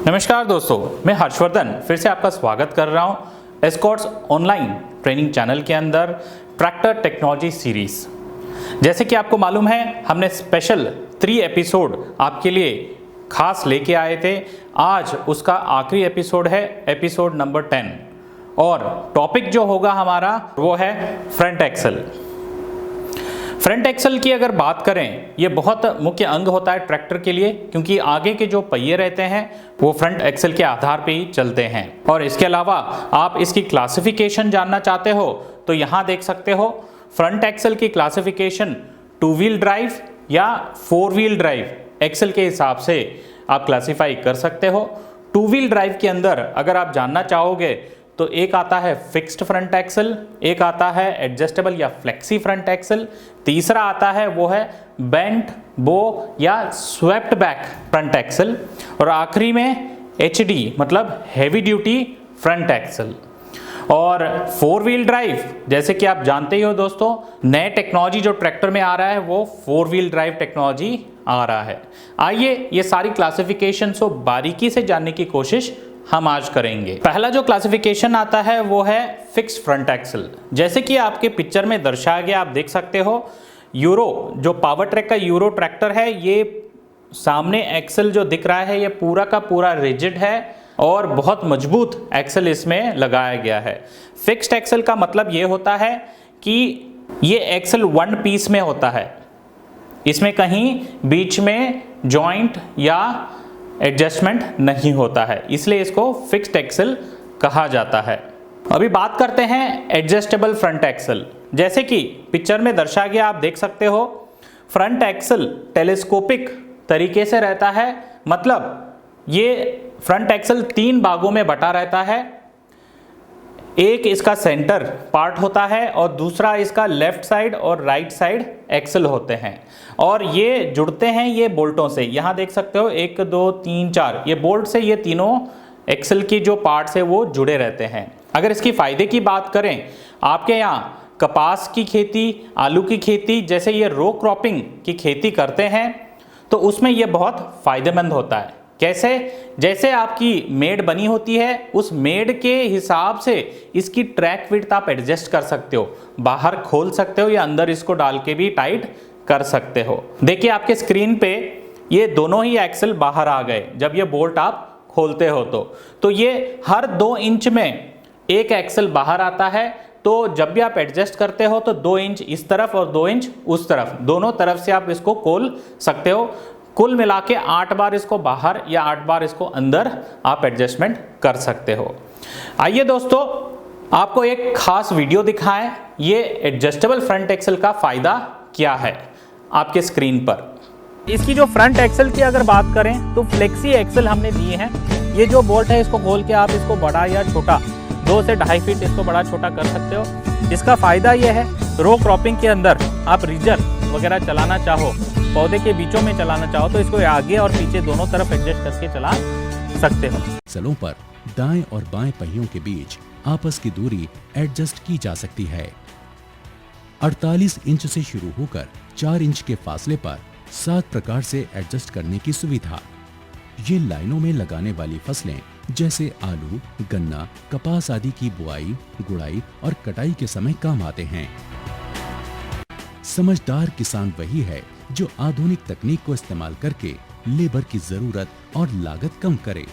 नमस्कार दोस्तों, मैं हर्षवर्धन फिर से आपका स्वागत कर रहा हूं एस्कॉर्ट्स ऑनलाइन ट्रेनिंग चैनल के अंदर ट्रैक्टर टेक्नोलॉजी सीरीज। जैसे कि आपको मालूम है, हमने स्पेशल 3 एपिसोड आपके लिए खास लेके आए थे। आज उसका आखिरी एपिसोड है, एपिसोड नंबर 10, और टॉपिक जो होगा हमारा वो है फ्रंट एक्सल। फ्रंट एक्सल की अगर बात करें, ये बहुत मुख्य अंग होता है ट्रैक्टर के लिए, क्योंकि आगे के जो पहिए रहते हैं वो फ्रंट एक्सल के आधार पे ही चलते हैं। और इसके अलावा आप इसकी क्लासिफिकेशन जानना चाहते हो तो यहाँ देख सकते हो। फ्रंट एक्सल की क्लासिफिकेशन 2 व्हील ड्राइव या 4 व्हील ड्राइव एक्सल के हिसाब से आप क्लासीफाई कर सकते हो। 2 व्हील ड्राइव के अंदर अगर आप जानना चाहोगे तो एक आता है फिक्स्ड फ्रंट एक्सल, एक आता है एडजस्टेबल या फ्लेक्सी फ्रंट एक्सल, तीसरा आता है वो है बेंट बो या स्वेप्ट बैक फ्रंट एक्सल, और आखिरी में एचडी मतलब हैवी ड्यूटी फ्रंट एक्सल। और 4 व्हील ड्राइव, जैसे कि आप जानते ही हो दोस्तों, नए टेक्नोलॉजी जो ट्रैक्टर में आ रहा है वो 4 व्हील ड्राइव टेक्नोलॉजी आ रहा है। आइए ये सारी क्लासिफिकेशन को बारीकी से जानने की कोशिश हम आज करेंगे। पहला जो क्लासिफिकेशन आता है वो है फिक्स्ड फ्रंट एक्सल। जैसे कि आपके पिक्चर में दर्शाया गया, आप देख सकते हो, यूरो जो पावर ट्रैक का यूरो ट्रैक्टर है, ये सामने एक्सल जो दिख रहा है ये पूरा का पूरा रिजिड है और बहुत मजबूत एक्सल इसमें लगाया गया है। फिक्स्ड एक्सल का मतलब ये होता है कि ये एक्सल 1 पीस में होता है, इसमें कहीं बीच में जॉइंट या एडजस्टमेंट नहीं होता है, इसलिए इसको फिक्स्ड एक्सल कहा जाता है। अभी बात करते हैं एडजस्टेबल फ्रंट एक्सल। जैसे कि पिक्चर में दर्शाया गया, आप देख सकते हो, फ्रंट एक्सल टेलीस्कोपिक तरीके से रहता है, मतलब ये फ्रंट एक्सल 3 भागों में बटा रहता है। एक इसका सेंटर पार्ट होता है और दूसरा इसका लेफ्ट साइड और राइट साइड एक्सल होते हैं, और ये जुड़ते हैं ये बोल्टों से। यहाँ देख सकते हो 1 2 3 4 ये बोल्ट से ये तीनों एक्सल की जो पार्ट्स है वो जुड़े रहते हैं। अगर इसकी फायदे की बात करें, आपके यहाँ कपास की खेती, आलू की खेती, जैसे ये रो क्रॉपिंग की खेती करते हैं तो उसमें ये बहुत फायदेमंद होता है। कैसे? जैसे आपकी मेड बनी होती है, उस मेड के हिसाब से इसकी ट्रैक विड्थ आप एडजस्ट कर सकते हो, बाहर खोल सकते हो या अंदर इसको डाल के भी टाइट कर सकते हो। देखिए आपके स्क्रीन पे ये दोनों ही एक्सल बाहर आ गए जब ये बोल्ट आप खोलते हो तो ये हर 2 इंच में एक एक्सल बाहर आता है। तो जब भी आप एडजस्ट करते हो तो 2 इंच इस तरफ और 2 इंच उस तरफ, दोनों तरफ से आप इसको खोल सकते हो। कुल मिला के 8 बार इसको बाहर या 8 बार इसको अंदर आप एडजस्टमेंट कर सकते हो। आइए दोस्तों, आपको एक खास वीडियो दिखाएं, ये एडजस्टेबल फ्रंट एक्सल का फायदा क्या है आपके स्क्रीन पर। इसकी जो फ्रंट एक्सल की अगर बात करें तो फ्लेक्सी एक्सल हमने दिए हैं। ये जो बोल्ट है इसको खोल के आप इसको बड़ा या छोटा 2 से 2.5 फीट इसको बड़ा छोटा कर सकते हो। इसका फायदा ये है, रो क्रॉपिंग के अंदर आप रीजर वगैरह चलाना चाहो, पौधे के बीचों में चलाना चाहो तो इसको आगे और पीछे दोनों तरफ एडजस्ट करके चला सकते हो। एक्सलों पर दाएं और बाएं पहियों के बीच आपस की दूरी एडजस्ट की जा सकती है। 48 इंच से शुरू होकर 4 इंच के फासले पर 7 प्रकार से एडजस्ट करने की सुविधा। ये लाइनों में लगाने वाली फसलें जैसे आलू, गन्ना, कपास आदि की बुआई, गुड़ाई और कटाई के समय काम आते हैं। समझदार किसान वही है जो आधुनिक तकनीक को इस्तेमाल करके लेबर की जरूरत और लागत कम करे,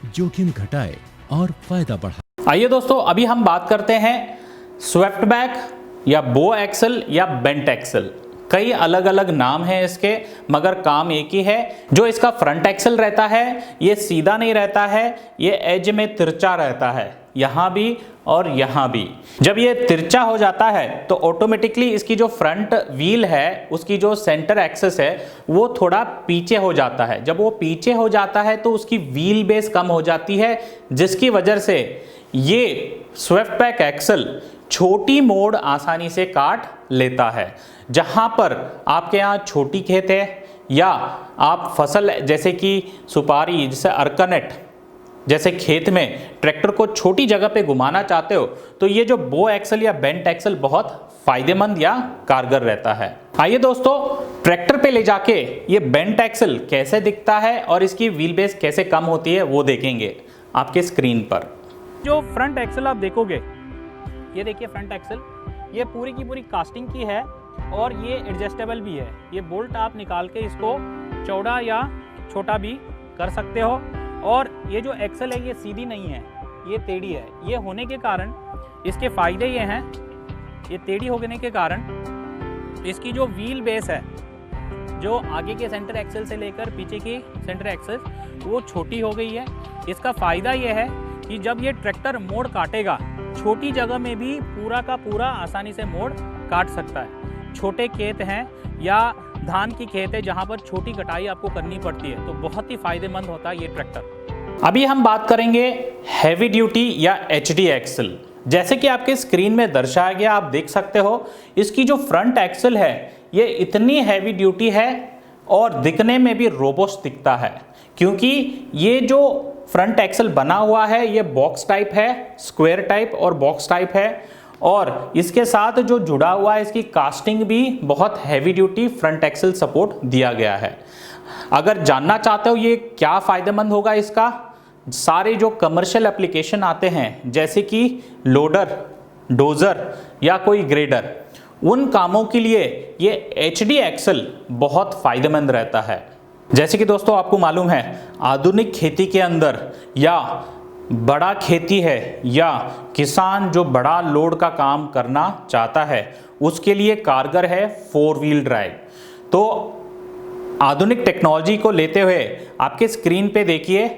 जोखिम घटाए और फायदा बढ़ाए। आइए दोस्तों, अभी हम बात करते हैं स्वेप्ट बैक या बो एक्सल या बेंट एक्सल। कई अलग अलग नाम हैं इसके, मगर काम एक ही है। जो इसका फ्रंट एक्सल रहता है ये सीधा नहीं रहता है, ये एज में तिरछा रहता है, यहाँ भी और यहाँ भी। जब ये तिरछा हो जाता है तो ऑटोमेटिकली इसकी जो फ्रंट व्हील है, उसकी जो सेंटर एक्सेस है वो थोड़ा पीछे हो जाता है। जब वो पीछे हो जाता है तो उसकी व्हील बेस कम हो जाती है, जिसकी वजह से ये स्वेप्ट बैक एक्सल छोटी मोड़ आसानी से काट लेता है। जहां पर आपके यहाँ छोटी खेत है या आप फसल जैसे कि सुपारी, जैसे अर्कनेट जैसे खेत में ट्रैक्टर को छोटी जगह पे घुमाना चाहते हो तो ये जो बो एक्सल या बेंट एक्सल बहुत फायदेमंद या कारगर रहता है। आइए दोस्तों, ट्रैक्टर पे ले जाके ये बेंट एक्सल कैसे दिखता है और इसकी व्हील बेस कैसे कम होती है वो देखेंगे आपके स्क्रीन पर। जो फ्रंट एक्सल आप देखोगे, ये देखिए फ्रंट एक्सल, ये पूरी की पूरी कास्टिंग की है और ये एडजस्टेबल भी है। ये बोल्ट आप निकाल के इसको चौड़ा या छोटा भी कर सकते हो। और ये जो एक्सल है ये सीधी नहीं है, ये टेढ़ी है। ये होने के कारण इसके फायदे ये हैं, ये टेढ़ी होने के कारण इसकी जो व्हील बेस है, जो आगे के सेंटर एक्सल से लेकर पीछे की सेंटर एक्सल, वो छोटी हो गई है। इसका फ़ायदा ये है कि जब ये ट्रैक्टर मोड़ काटेगा, छोटी जगह में भी पूरा का पूरा आसानी से मोड़ काट सकता है। छोटे खेत हैं या धान की खेत है जहाँ पर छोटी कटाई आपको करनी पड़ती है, तो बहुत ही फायदेमंद होता है ये ट्रैक्टर। अभी हम बात करेंगे हैवी ड्यूटी या एचडी एक्सल। जैसे कि आपके स्क्रीन में दर्शाया गया, आप देख सकते हो इसकी जो फ्रंट एक्सल है ये इतनी हैवी ड्यूटी है और दिखने में भी रोबोस्ट दिखता है, क्योंकि ये जो फ्रंट एक्सल बना हुआ है ये बॉक्स टाइप है, स्क्वायर टाइप और बॉक्स टाइप है। और इसके साथ जो जुड़ा हुआ है इसकी कास्टिंग भी बहुत heavy duty front axle support दिया गया है। अगर जानना चाहते हो ये क्या फ़ायदेमंद होगा इसका, सारे जो कमर्शियल एप्लीकेशन आते हैं जैसे कि लोडर, डोजर या कोई ग्रेडर, उन कामों के लिए ये एचडी एक्सल बहुत फ़ायदेमंद रहता है। जैसे कि दोस्तों आपको मालूम है, आधुनिक खेती के अंदर या बड़ा खेती है या किसान जो बड़ा लोड का काम करना चाहता है उसके लिए कारगर है 4 व्हील ड्राइव। तो आधुनिक टेक्नोलॉजी को लेते हुए आपके स्क्रीन पे देखिए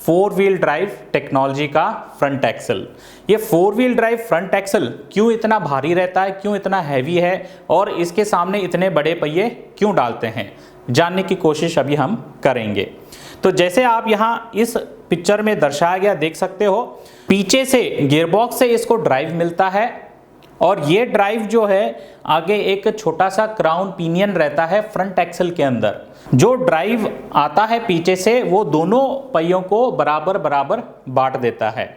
4 व्हील ड्राइव टेक्नोलॉजी का फ्रंट एक्सल। ये 4 व्हील ड्राइव फ्रंट एक्सल क्यों इतना भारी रहता है, क्यों इतना हैवी है और इसके सामने इतने बड़े पहिए क्यों डालते हैं, जानने की कोशिश अभी हम करेंगे। तो जैसे आप यहाँ इस पिक्चर में दर्शाया गया देख सकते हो, पीछे से गियरबॉक्स से इसको ड्राइव मिलता है और ये ड्राइव जो है आगे एक छोटा सा क्राउन पिनियन रहता है फ्रंट एक्सल के अंदर। जो ड्राइव आता है पीछे से वो दोनों पहियों को बराबर बराबर बांट देता है।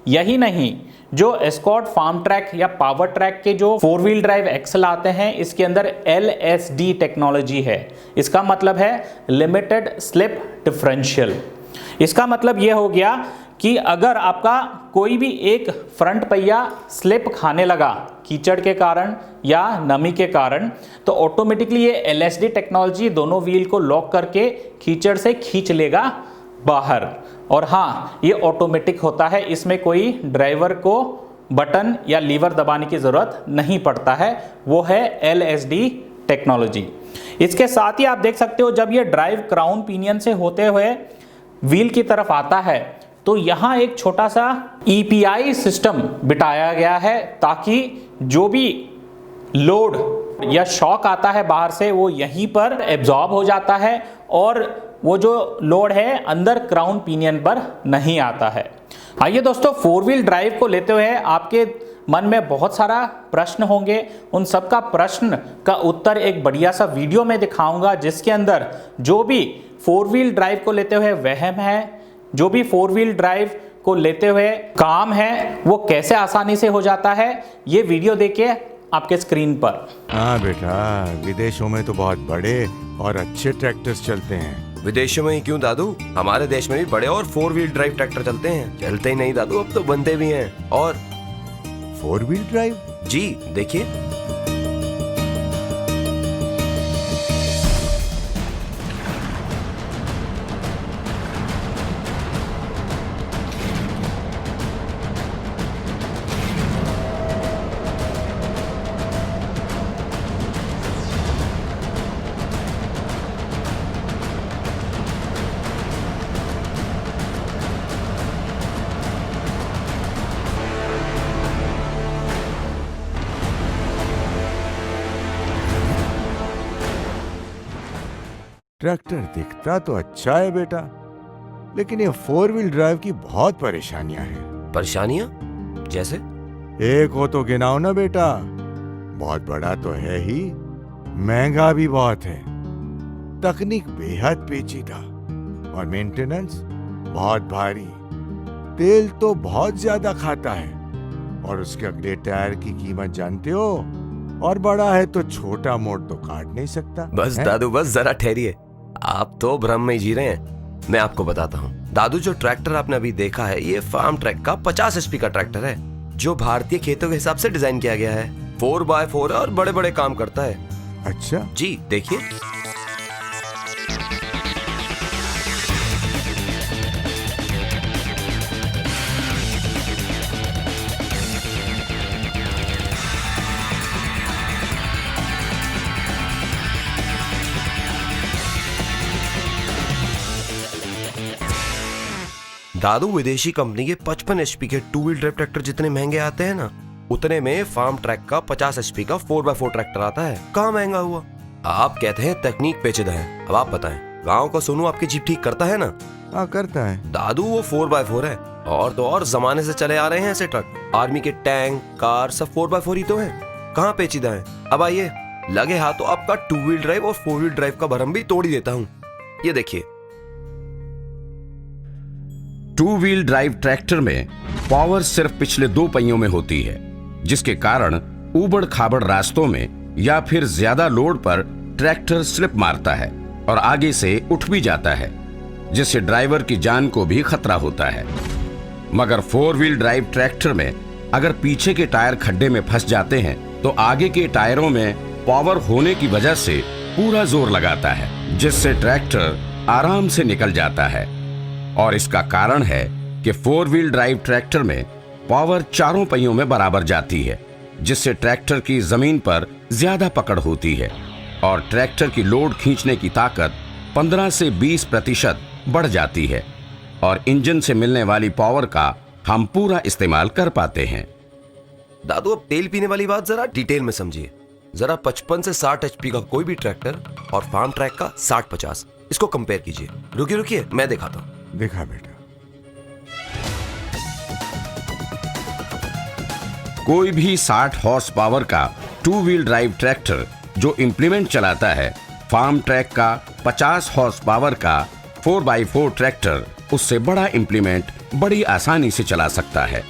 यही नहीं, जो एस्कॉर्ट फार्म ट्रैक या पावर ट्रैक के जो 4 व्हील ड्राइव एक्सल आते हैं इसके अंदर LSD टेक्नोलॉजी है। इसका मतलब है लिमिटेड स्लिप डिफरेंशियल। इसका मतलब ये हो गया कि अगर आपका कोई भी एक फ्रंट पहिया स्लिप खाने लगा कीचड़ के कारण या नमी के कारण, तो ऑटोमेटिकली ये LSD टेक्नोलॉजी दोनों व्हील को लॉक करके कीचड़ से खींच लेगा बाहर। और हाँ, ये ऑटोमेटिक होता है, इसमें कोई ड्राइवर को बटन या लीवर दबाने की ज़रूरत नहीं पड़ता है, वो है LSD टेक्नोलॉजी। इसके साथ ही आप देख सकते हो जब ये ड्राइव क्राउन पिनियन से होते हुए व्हील की तरफ आता है तो यहाँ एक छोटा सा EPI सिस्टम बिठाया गया है ताकि जो भी लोड या शॉक आता है बाहर से वो यहीं पर एब्जॉर्ब हो जाता है और वो जो लोड है अंदर क्राउन पिनियन पर नहीं आता है। आइए दोस्तों, 4 व्हील ड्राइव को लेते हुए आपके मन में बहुत सारा प्रश्न होंगे। उन सब का प्रश्न का उत्तर एक बढ़िया सा वीडियो में दिखाऊंगा जिसके अंदर जो भी 4 व्हील ड्राइव को लेते हुए वहम है, जो भी 4 व्हील ड्राइव को लेते हुए काम है, वो कैसे आसानी से हो जाता है, ये वीडियो देखिए आपके स्क्रीन पर। हाँ बेटा, विदेशों में तो बहुत बड़े और अच्छे ट्रैक्टर्स चलते हैं। विदेशों में ही क्यों दादू, हमारे देश में भी बड़े और 4 व्हील ड्राइव ट्रैक्टर चलते हैं। चलते ही नहीं दादू, अब तो बनते भी हैं। और 4 व्हील ड्राइव? जी देखिए, ट्रैक्टर दिखता तो अच्छा है बेटा, लेकिन ये 4 व्हील ड्राइव की बहुत परेशानियां हैं। परेशानियां जैसे? एक हो तो गिनाओ ना बेटा। बहुत बड़ा तो है ही, महंगा भी बहुत है, तकनीक बेहद पेचीदा और मेंटेनेंस बहुत भारी। तेल तो बहुत ज्यादा खाता है और उसके अगले टायर की कीमत जानते हो? और बड़ा है तो छोटा मोड़ तो काट नहीं सकता। बस हैं? दादू बस जरा ठहरिए, आप तो भ्रम में ही जी रहे हैं। मैं आपको बताता हूँ दादू, जो ट्रैक्टर आपने अभी देखा है ये फार्म ट्रैक का 50 HP का ट्रैक्टर है, जो भारतीय खेतों के हिसाब से डिजाइन किया गया है। 4x4 है और बड़े बड़े काम करता है। अच्छा, जी देखिए, दादू विदेशी कंपनी के 55 HP के 2 व्हील ड्राइव ट्रैक्टर जितने महंगे आते हैं ना, उतने में फार्म ट्रैक का 50 HP का 4x4 ट्रैक्टर आता है। कहाँ महंगा हुआ? आप कहते हैं तकनीक पेचीदा है, अब आप बताएं, गांव का सोनू आपकी जीप ठीक करता है ना? हाँ करता है। दादू वो 4x4 है, और तो और जमाने से चले आ रहे हैं ऐसे ट्रक। आर्मी के टैंक कार सब 4x4 ही तो हैं, कहाँ पेचीदा है। अब आइए लगे हाथों आपका 2 व्हील ड्राइव और 4 व्हील ड्राइव का भरम भी तोड़ ही देता हूँ। ये देखिए, 2 व्हील ड्राइव ट्रैक्टर में पावर सिर्फ पिछले 2 पहियों में होती है, जिसके कारण ऊबड़ खाबड़ रास्तों में या फिर ज्यादा लोड पर ट्रैक्टर स्लिप मारता है और आगे से उठ भी जाता है, जिससे ड्राइवर की जान को भी खतरा होता है। मगर 4 व्हील ड्राइव ट्रैक्टर में अगर पीछे के टायर खड्डे में फंस जाते हैं तो आगे के टायरों में पावर होने की वजह से पूरा जोर लगाता है, जिससे ट्रैक्टर आराम से निकल जाता है। और इसका कारण है कि 4 व्हील ड्राइव ट्रैक्टर में पावर चारों पहियों में बराबर जाती है, जिससे ट्रैक्टर की जमीन पर ज्यादा पकड़ होती है और ट्रैक्टर की लोड खींचने की ताकत 15 से 20% बढ़ जाती है और इंजन से मिलने वाली पावर का हम पूरा इस्तेमाल कर पाते हैं। दादू अब तेल पीने वाली बात जरा डिटेल में समझिए। जरा 55 से 60 HP का कोई भी ट्रैक्टर और फार्म ट्रैक का 60-50, इसको कंपेयर कीजिए। रुकिए रुकिए, मैं दिखाता हूँ। देखा बेटा, कोई भी 60 हॉर्स पावर का 2 व्हील ड्राइव ट्रैक्टर जो इंप्लीमेंट चलाता है, फार्म ट्रैक का 50 हॉर्स पावर का 4x4 ट्रैक्टर उससे बड़ा इंप्लीमेंट बड़ी आसानी से चला सकता है।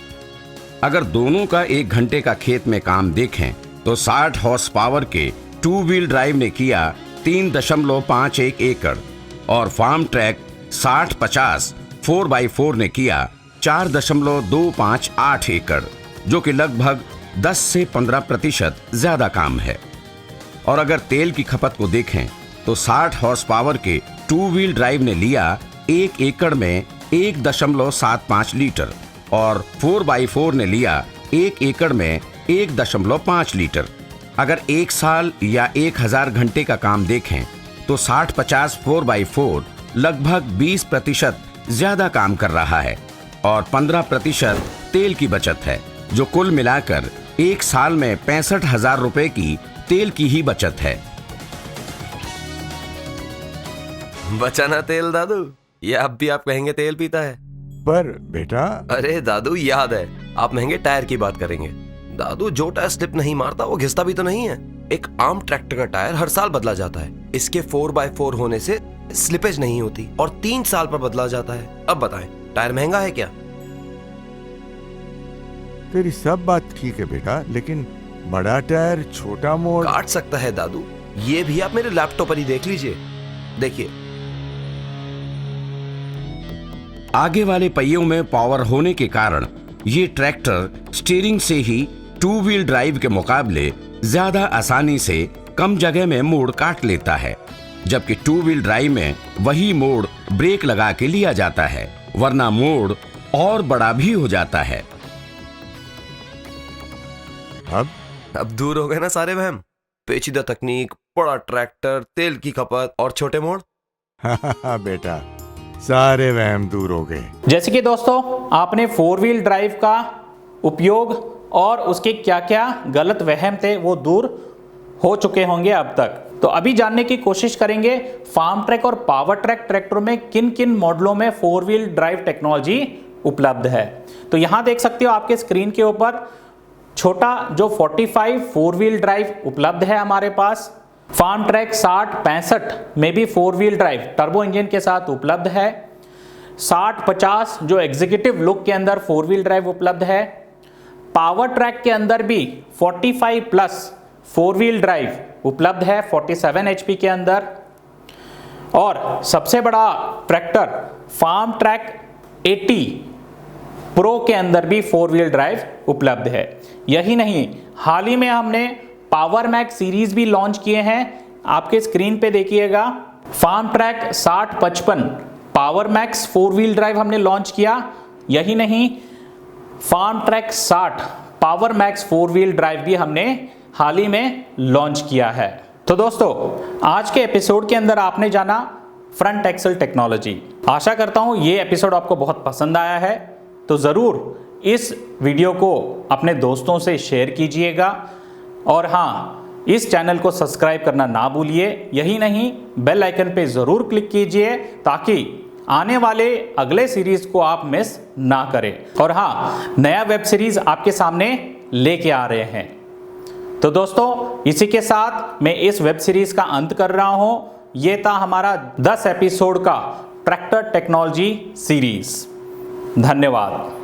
अगर दोनों का 1 घंटे का खेत में काम देखें तो 60 हॉर्स पावर के 2 व्हील ड्राइव ने किया 3.51 एकड़ और फार्म ट्रैक 60-50 4x4 ने किया 4.258 एकड़, जो कि लगभग 10 से 15% ज्यादा काम है। और अगर तेल की खपत को देखें तो 60 हॉर्स पावर के 2 व्हील ड्राइव ने लिया 1 एकड़ में 1.75 लीटर और 4x4 ने लिया 1 एकड़ में 1.5 लीटर। अगर 1 साल या 1000 घंटे का काम देखें तो 60-50 4x4 लगभग 20% ज्यादा काम कर रहा है और 15% तेल की बचत है, जो कुल मिलाकर 1 साल में 65,000 रुपए की तेल की ही बचत है। बचाना तेल दादू, ये अब भी आप कहेंगे तेल पीता है। पर बेटा, अरे दादू याद है, आप महंगे टायर की बात करेंगे। दादू जो टायर स्लिप नहीं मारता वो घिसता भी तो नहीं है। एक आम ट्रैक्टर का टायर हर साल बदला जाता है। इसके 4x4 होने से स्लिपेज नहीं होती और 3 साल पर बदला जाता है। अब बताएं, टायर महंगा है क्या? तेरी सब बात ठीक है बेटा, लेकिन बड़ा टायर छोटा मोड़ काट सकता है दादू। ये भी आप मेरे लैपटॉप पर ही देख लीजिए। देखिए, आगे वाले पहियों में पावर होने के कारण ये ट्रैक्टर स्टीयरिंग से ही 2 व्हील ड्राइव के मुकाबले ज्यादा आसानी से कम जगह में मोड़ काट लेता है, जबकि 2 व्हील ड्राइव में वही मोड़ ब्रेक लगा के लिया जाता है, वरना मोड़ और बड़ा भी हो जाता है। अब दूर हो गए ना सारे वहम। पेचीदा तकनीक, बड़ा ट्रैक्टर, तेल की खपत और छोटे मोड़। हाँ बेटा, सारे वहम दूर हो गए। जैसे कि दोस्तों आपने 4 व्हील ड्राइव का उपयोग और उसके क्या क्या गलत वहम थे वो दूर हो चुके होंगे अब तक। तो अभी जानने की कोशिश करेंगे फार्म ट्रैक और पावर ट्रैक ट्रैक्टरों में किन किन मॉडलों में 4 व्हील ड्राइव टेक्नोलॉजी उपलब्ध है। तो यहां देख सकते हो आपके स्क्रीन के ऊपर छोटा जो 45 4 व्हील ड्राइव उपलब्ध है हमारे पास। फार्म ट्रैक 60-65 में भी 4 व्हील ड्राइव टर्बो इंजन के साथ उपलब्ध है। 60-50 जो एग्जीक्यूटिव लुक के अंदर 4 व्हील ड्राइव उपलब्ध है। पावर ट्रैक के अंदर भी 45+ 4 व्हील ड्राइव उपलब्ध है 47 HP के अंदर। और सबसे बड़ा ट्रैक्टर फार्म ट्रैक 80 प्रो के अंदर भी 4 व्हील ड्राइव उपलब्ध है। यही नहीं, हाल ही में हमने पावर मैक्स सीरीज भी लॉन्च किए हैं। आपके स्क्रीन पे देखिएगा, Farmtrac 6055 Power Max 4 wheel drive हमने लॉन्च किया। यही नहीं, Farmtrac 60 Power Max 4 wheel drive भी हमने हाल ही में लॉन्च किया है। तो दोस्तों, आज के एपिसोड के अंदर आपने जाना फ्रंट एक्सल टेक्नोलॉजी। आशा करता हूं ये एपिसोड आपको बहुत पसंद आया है। तो ज़रूर इस वीडियो को अपने दोस्तों से शेयर कीजिएगा और हाँ, इस चैनल को सब्सक्राइब करना ना भूलिए। यही नहीं, बेल आइकन पे ज़रूर क्लिक कीजिए ताकि आने वाले अगले सीरीज को आप मिस ना करें। और हाँ, नया वेब सीरीज आपके सामने लेके आ रहे हैं। तो दोस्तों, इसी के साथ मैं इस वेब सीरीज का अंत कर रहा हूं। ये था हमारा 10 एपिसोड का ट्रैक्टर टेक्नोलॉजी सीरीज। धन्यवाद।